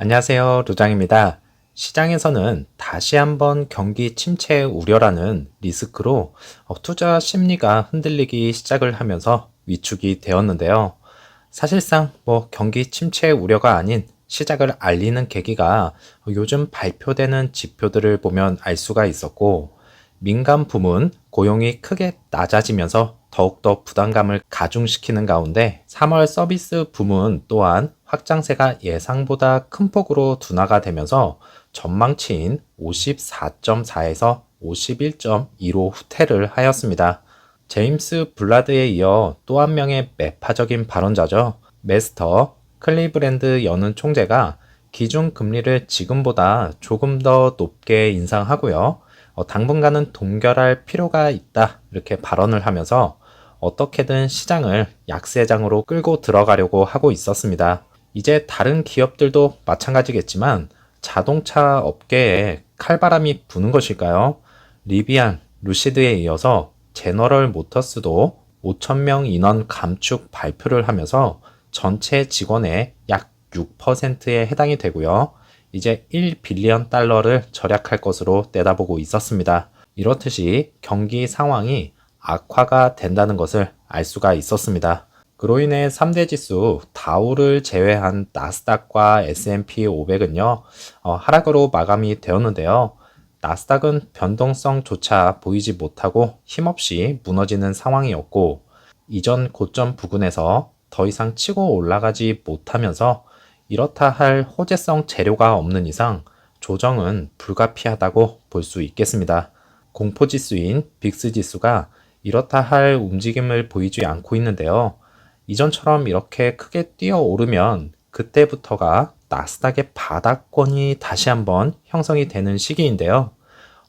안녕하세요. 루장입니다. 시장에서는 다시 한번 경기 침체 우려라는 리스크로 투자 심리가 흔들리기 시작을 하면서 위축이 되었는데요. 사실상 경기 침체 우려가 아닌 시작을 알리는 계기가 요즘 발표되는 지표들을 보면 알 수가 있었고, 민간 부문 고용이 크게 낮아지면서 더욱더 부담감을 가중시키는 가운데 3월 서비스 부문 또한 확장세가 예상보다 큰 폭으로 둔화가 되면서 전망치인 54.4에서 51.2로 후퇴를 하였습니다. 제임스 블라드에 이어 또 한 명의 매파적인 발언자죠. 메스터 클리브랜드 여는 총재가 기준 금리를 지금보다 조금 더 높게 인상하고요. 당분간은 동결할 필요가 있다. 이렇게 발언을 하면서 어떻게든 시장을 약세장으로 끌고 들어가려고 하고 있었습니다. 이제 다른 기업들도 마찬가지겠지만 자동차 업계에 칼바람이 부는 것일까요? 리비안, 루시드에 이어서 제너럴 모터스도 5,000명 인원 감축 발표를 하면서 전체 직원의 약 6%에 해당이 되고요. 이제 1빌리언 달러를 절약할 것으로 내다보고 있었습니다. 이렇듯이 경기 상황이 악화가 된다는 것을 알 수가 있었습니다. 그로 인해 3대 지수 다우를 제외한 나스닥과 S&P 500은요, 하락으로 마감이 되었는데요. 나스닥은 변동성조차 보이지 못하고 힘없이 무너지는 상황이었고, 이전 고점 부근에서 더 이상 치고 올라가지 못하면서 이렇다 할 호재성 재료가 없는 이상 조정은 불가피하다고 볼 수 있겠습니다. 공포지수인 빅스지수가 이렇다 할 움직임을 보이지 않고 있는데요. 이전처럼 이렇게 크게 뛰어오르면 그때부터가 나스닥의 바닥권이 다시 한번 형성이 되는 시기인데요.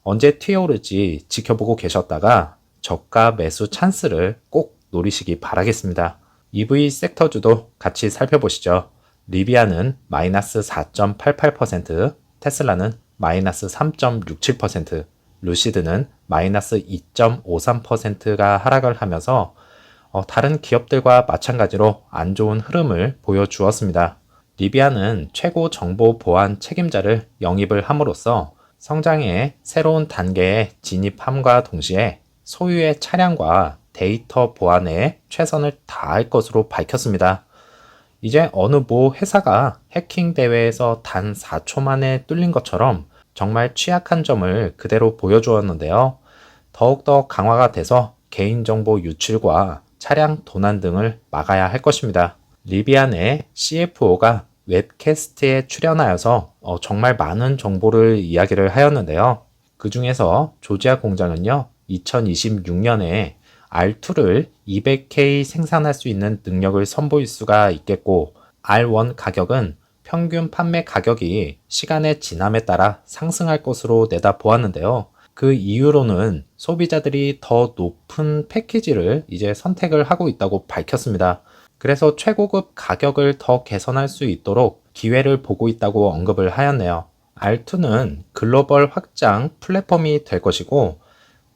언제 튀어오를지 지켜보고 계셨다가 저가 매수 찬스를 꼭 노리시기 바라겠습니다. EV 섹터주도 같이 살펴보시죠. 리비아는 마이너스 4.88%, 테슬라는 마이너스 3.67%, 루시드는 마이너스 2.53%가 하락을 하면서 다른 기업들과 마찬가지로 안 좋은 흐름을 보여주었습니다. 리비아는 최고 정보 보안 책임자를 영입을 함으로써 성장의 새로운 단계에 진입함과 동시에 소유의 차량과 데이터 보안에 최선을 다할 것으로 밝혔습니다. 이제 어느 모 회사가 해킹 대회에서 단 4초 만에 뚫린 것처럼 정말 취약한 점을 그대로 보여주었는데요. 더욱더 강화가 돼서 개인정보 유출과 차량 도난 등을 막아야 할 것입니다. 리비안 의 CFO가 웹캐스트에 출연하여서 정말 많은 정보를 이야기를 하였는데요. 그 중에서 조지아 공장은요, 2026년에 R2를 200K 생산할 수 있는 능력을 선보일 수가 있겠고, R1 가격은 평균 판매 가격이 시간의 지남에 따라 상승할 것으로 내다보았는데요. 그 이유로는 소비자들이 더 높은 패키지를 이제 선택을 하고 있다고 밝혔습니다. 그래서 최고급 가격을 더 개선할 수 있도록 기회를 보고 있다고 언급을 하였네요. R2는 글로벌 확장 플랫폼이 될 것이고,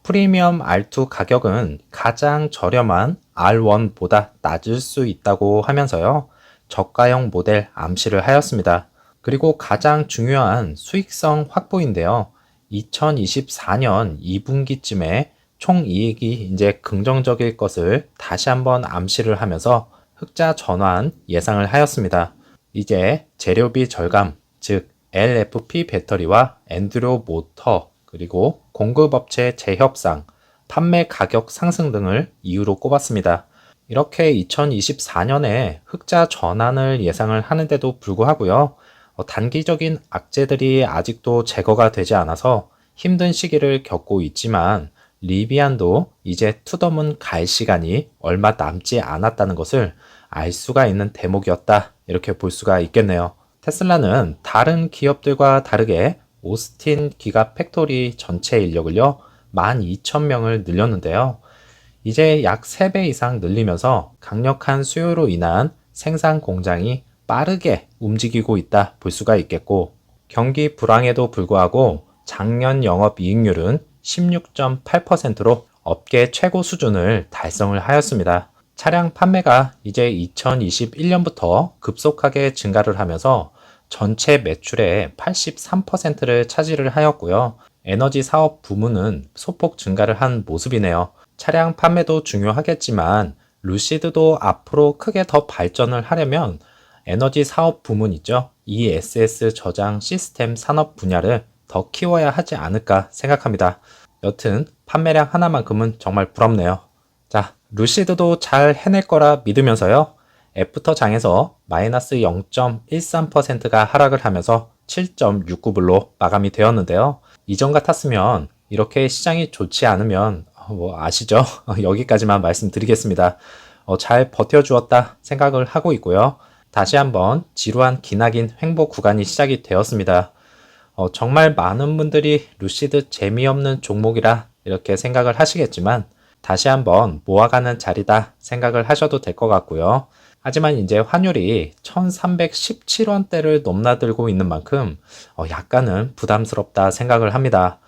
프리미엄 R2 가격은 가장 저렴한 R1보다 낮을 수 있다고 하면서요, 저가형 모델 암시를 하였습니다. 그리고 가장 중요한 수익성 확보인데요. 2024년 2분기쯤에 총이익이 이제 긍정적일 것을 다시 한번 암시를 하면서 흑자 전환 예상을 하였습니다. 이제 재료비 절감, 즉 LFP 배터리와 엔드로 모터, 그리고 공급업체 재협상, 판매 가격 상승 등을 이유로 꼽았습니다. 이렇게 2024년에 흑자 전환을 예상을 하는데도 불구하고요. 단기적인 악재들이 아직도 제거가 되지 않아서 힘든 시기를 겪고 있지만 리비안도 이제 투더문 갈 시간이 얼마 남지 않았다는 것을 알 수가 있는 대목이었다. 이렇게 볼 수가 있겠네요. 테슬라는 다른 기업들과 다르게 오스틴 기가 팩토리 전체 인력을요, 12,000명을 늘렸는데요. 이제 약 3배 이상 늘리면서 강력한 수요로 인한 생산 공장이 빠르게 움직이고 있다 볼 수가 있겠고, 경기 불황에도 불구하고 작년 영업이익률은 16.8%로 업계 최고 수준을 달성을 하였습니다. 차량 판매가 이제 2021년부터 급속하게 증가를 하면서 전체 매출의 83%를 차지를 하였고요. 에너지 사업 부문은 소폭 증가를 한 모습이네요. 차량 판매도 중요하겠지만 루시드도 앞으로 크게 더 발전을 하려면 에너지 사업 부문 있죠. ESS 저장 시스템 산업 분야를 더 키워야 하지 않을까 생각합니다. 여튼 판매량 하나만큼은 정말 부럽네요. 자, 루시드도 잘 해낼 거라 믿으면서요. 애프터 장에서 마이너스 0.13%가 하락을 하면서 7.69불로 마감이 되었는데요. 이전 같았으면 이렇게 시장이 좋지 않으면 아시죠? 여기까지만 말씀드리겠습니다. 잘 버텨주었다 생각을 하고 있고요. 다시 한번 지루한 기나긴 횡보 구간이 시작이 되었습니다. 정말 많은 분들이 루시드 재미없는 종목이라 이렇게 생각을 하시겠지만 다시 한번 모아가는 자리다 생각을 하셔도 될 것 같고요. 하지만 이제 환율이 1317원대를 넘나들고 있는 만큼 약간은 부담스럽다 생각을 합니다.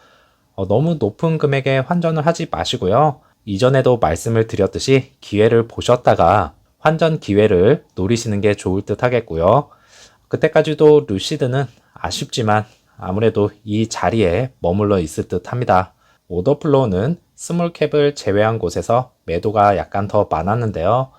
너무 높은 금액에 환전을 하지 마시고요. 이전에도 말씀을 드렸듯이 기회를 보셨다가 환전 기회를 노리시는 게 좋을 듯 하겠고요. 그때까지도 루시드는 아쉽지만 아무래도 이 자리에 머물러 있을 듯 합니다. 오더플로우는 스몰캡을 제외한 곳에서 매도가 약간 더 많았는데요.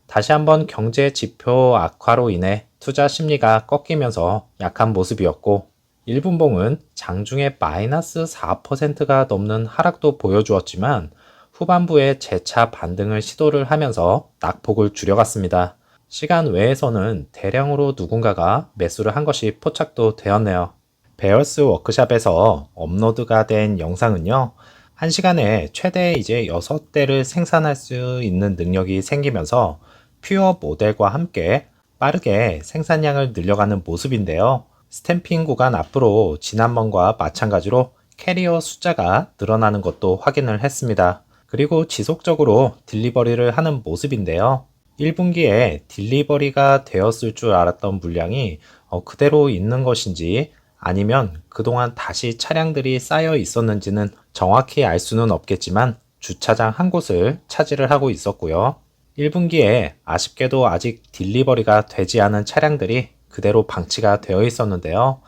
다시 한번 경제 지표 악화로 인해 투자 심리가 꺾이면서 약한 모습이었고 1분봉은 장중에 마이너스 4%가 넘는 하락도 보여주었지만 후반부에 재차 반등을 시도를 하면서 낙폭을 줄여갔습니다. 시간 외에서는 대량으로 누군가가 매수를 한 것이 포착도 되었네요. 베어스 워크샵에서 업로드가 된 영상은요. 1시간에 최대 이제 6대를 생산할 수 있는 능력이 생기면서 퓨어 모델과 함께 빠르게 생산량을 늘려가는 모습인데요. 스탬핑 구간 앞으로 지난번과 마찬가지로 캐리어 숫자가 늘어나는 것도 확인을 했습니다. 그리고 지속적으로 딜리버리를 하는 모습인데요. 1분기에 딜리버리가 되었을 줄 알았던 물량이 그대로 있는 것인지 아니면 그동안 다시 차량들이 쌓여 있었는지는 정확히 알 수는 없겠지만 주차장 한 곳을 차지를 하고 있었고요. 1분기에 아쉽게도 아직 딜리버리가 되지 않은 차량들이 그대로 방치가 되어 있었는데요.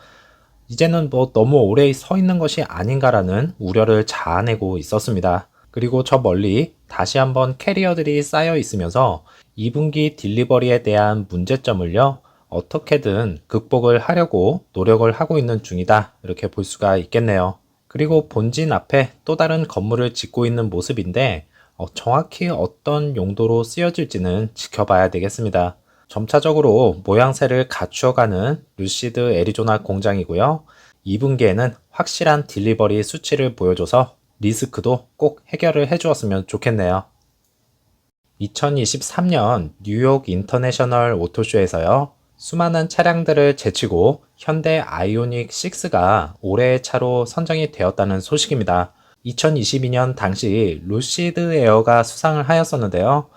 이제는 너무 오래 서 있는 것이 아닌가라는 우려를 자아내고 있었습니다. 그리고 저 멀리 다시 한번 캐리어들이 쌓여 있으면서 2분기 딜리버리에 대한 문제점을요, 어떻게든 극복을 하려고 노력을 하고 있는 중이다. 이렇게 볼 수가 있겠네요. 그리고 본진 앞에 또 다른 건물을 짓고 있는 모습인데 정확히 어떤 용도로 쓰여질지는 지켜봐야 되겠습니다. 점차적으로 모양새를 갖추어가는 루시드 애리조나 공장이고요. 2분기에는 확실한 딜리버리 수치를 보여줘서 리스크도 꼭 해결을 해주었으면 좋겠네요. 2023년 뉴욕 인터내셔널 오토쇼에서요. 수많은 차량들을 제치고 현대 아이오닉 6가 올해의 차로 선정이 되었다는 소식입니다. 2022년 당시 루시드 에어가 수상을 하였었는데요.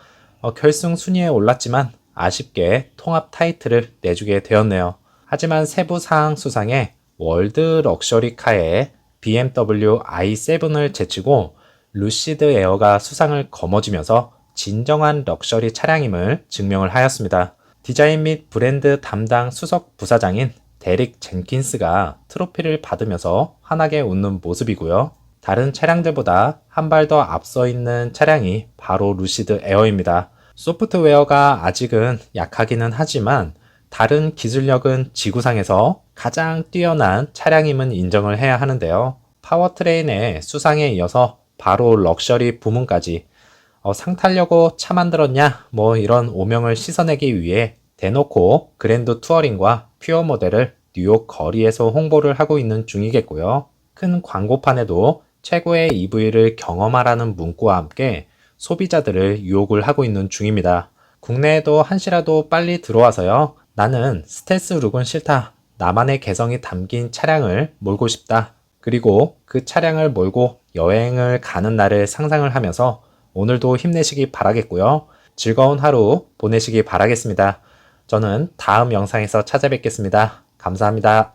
결승 순위에 올랐지만 아쉽게 통합 타이틀을 내주게 되었네요. 하지만 세부 사항 수상에 월드 럭셔리 카의 BMW i7을 제치고 루시드 에어가 수상을 거머쥐면서 진정한 럭셔리 차량임을 증명을 하였습니다. 디자인 및 브랜드 담당 수석 부사장인 데릭 젠킨스가 트로피를 받으면서 환하게 웃는 모습이고요. 다른 차량들보다 한 발 더 앞서 있는 차량이 바로 루시드 에어입니다. 소프트웨어가 아직은 약하기는 하지만 다른 기술력은 지구상에서 가장 뛰어난 차량임은 인정을 해야 하는데요. 파워트레인의 수상에 이어서 바로 럭셔리 부문까지 상 타려고 차 만들었냐 이런 오명을 씻어내기 위해 대놓고 그랜드 투어링과 퓨어 모델을 뉴욕 거리에서 홍보를 하고 있는 중이겠고요. 큰 광고판에도 최고의 EV를 경험하라는 문구와 함께 소비자들을 유혹을 하고 있는 중입니다. 국내에도 한시라도 빨리 들어와서요. 나는 스텔스 룩은 싫다. 나만의 개성이 담긴 차량을 몰고 싶다. 그리고 그 차량을 몰고 여행을 가는 날을 상상을 하면서 오늘도 힘내시기 바라겠고요. 즐거운 하루 보내시기 바라겠습니다. 저는 다음 영상에서 찾아뵙겠습니다. 감사합니다.